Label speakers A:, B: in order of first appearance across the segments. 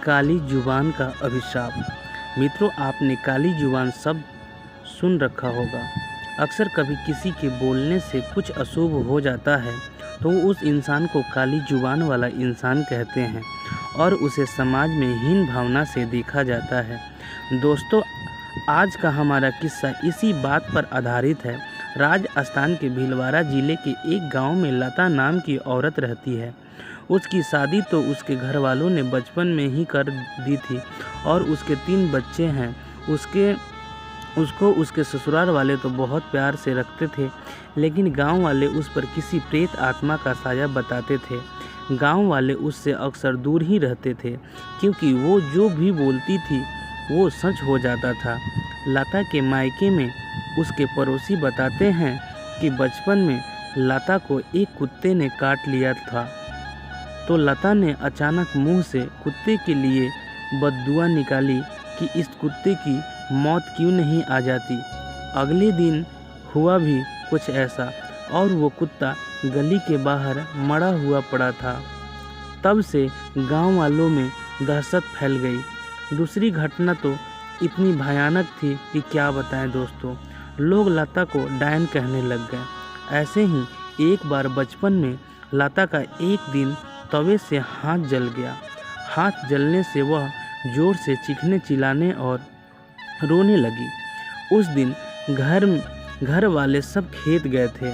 A: काली जुबान का अभिशाप। मित्रों, आपने काली जुबान शब्द सुन रखा होगा। अक्सर कभी किसी के बोलने से कुछ अशुभ हो जाता है तो उस इंसान को काली जुबान वाला इंसान कहते हैं और उसे समाज में हीन भावना से देखा जाता है। दोस्तों, आज का हमारा किस्सा इसी बात पर आधारित है। राजस्थान के भीलवाड़ा जिले के एक गांव में लता नाम की औरत रहती है। उसकी शादी तो उसके घर वालों ने बचपन में ही कर दी थी और उसके 3 बच्चे हैं। उसको उसके ससुराल वाले तो बहुत प्यार से रखते थे, लेकिन गांव वाले उस पर किसी प्रेत आत्मा का साया बताते थे। गांव वाले उससे अक्सर दूर ही रहते थे, क्योंकि वो जो भी बोलती थी वो सच हो जाता था। लता के मायके में उसके पड़ोसी बताते हैं कि बचपन में लता को एक कुत्ते ने काट लिया था, तो लता ने अचानक मुंह से कुत्ते के लिए बद्दुआ निकाली कि इस कुत्ते की मौत क्यों नहीं आ जाती। अगले दिन हुआ भी कुछ ऐसा और वो कुत्ता गली के बाहर मरा हुआ पड़ा था। तब से गांव वालों में दहशत फैल गई। दूसरी घटना तो इतनी भयानक थी कि क्या बताएं दोस्तों। लोग लता को डायन कहने लग गए। ऐसे ही एक बार बचपन में लता का एक दिन तवे से हाथ जल गया। हाथ जलने से वह जोर से चीखने चिल्लाने और रोने लगी। उस दिन घर वाले सब खेत गए थे।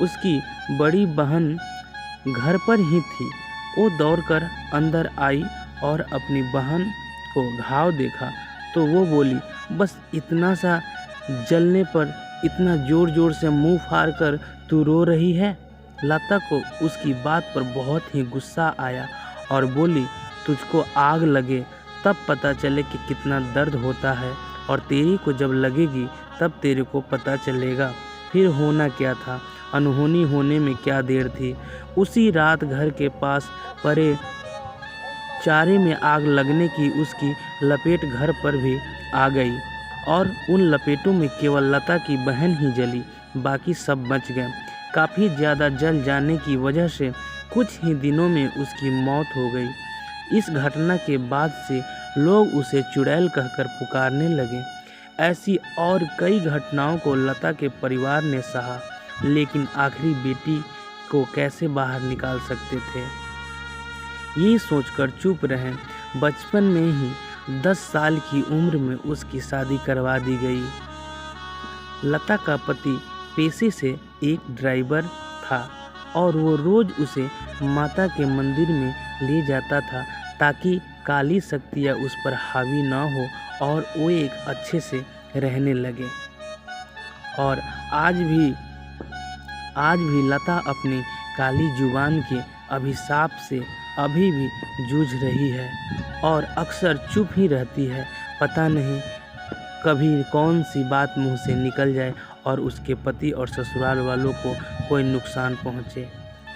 A: उसकी बड़ी बहन घर पर ही थी। वो दौड़कर अंदर आई और अपनी बहन को घाव देखा तो वो बोली, बस इतना सा जलने पर इतना ज़ोर ज़ोर से मुंह फाड़ कर तू रो रही है। लता को उसकी बात पर बहुत ही गुस्सा आया और बोली, तुझको आग लगे तब पता चले कि कितना दर्द होता है, और तेरी को जब लगेगी तब तेरे को पता चलेगा। फिर होना क्या था, अनहोनी होने में क्या देर थी। उसी रात घर के पास पड़े चारे में आग लगने की उसकी लपेट घर पर भी आ गई और उन लपेटों में केवल लता की बहन ही जली, बाकी सब बच गए। काफ़ी ज़्यादा जल जाने की वजह से कुछ ही दिनों में उसकी मौत हो गई। इस घटना के बाद से लोग उसे चुड़ैल कहकर पुकारने लगे। ऐसी और कई घटनाओं को लता के परिवार ने सहा, लेकिन आखिरी बेटी को कैसे बाहर निकाल सकते थे, ये सोचकर चुप रहे। बचपन में ही 10 साल की उम्र में उसकी शादी करवा दी गई। लता का पति पेशे से एक ड्राइवर था और वो रोज़ उसे माता के मंदिर में ले जाता था ताकि काली शक्तियाँ उस पर हावी ना हो और वो एक अच्छे से रहने लगे। और आज भी लता अपनी काली जुबान के अभिशाप से अभी भी जूझ रही है और अक्सर चुप ही रहती है। पता नहीं कभी कौन सी बात मुंह से निकल जाए और उसके पति और ससुराल वालों को कोई नुकसान पहुंचे।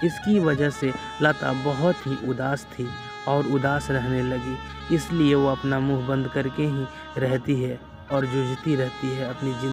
A: इसकी वजह से लता बहुत ही उदास थी और उदास रहने लगी, इसलिए वो अपना मुंह बंद करके ही रहती है और जूझती रहती है अपनी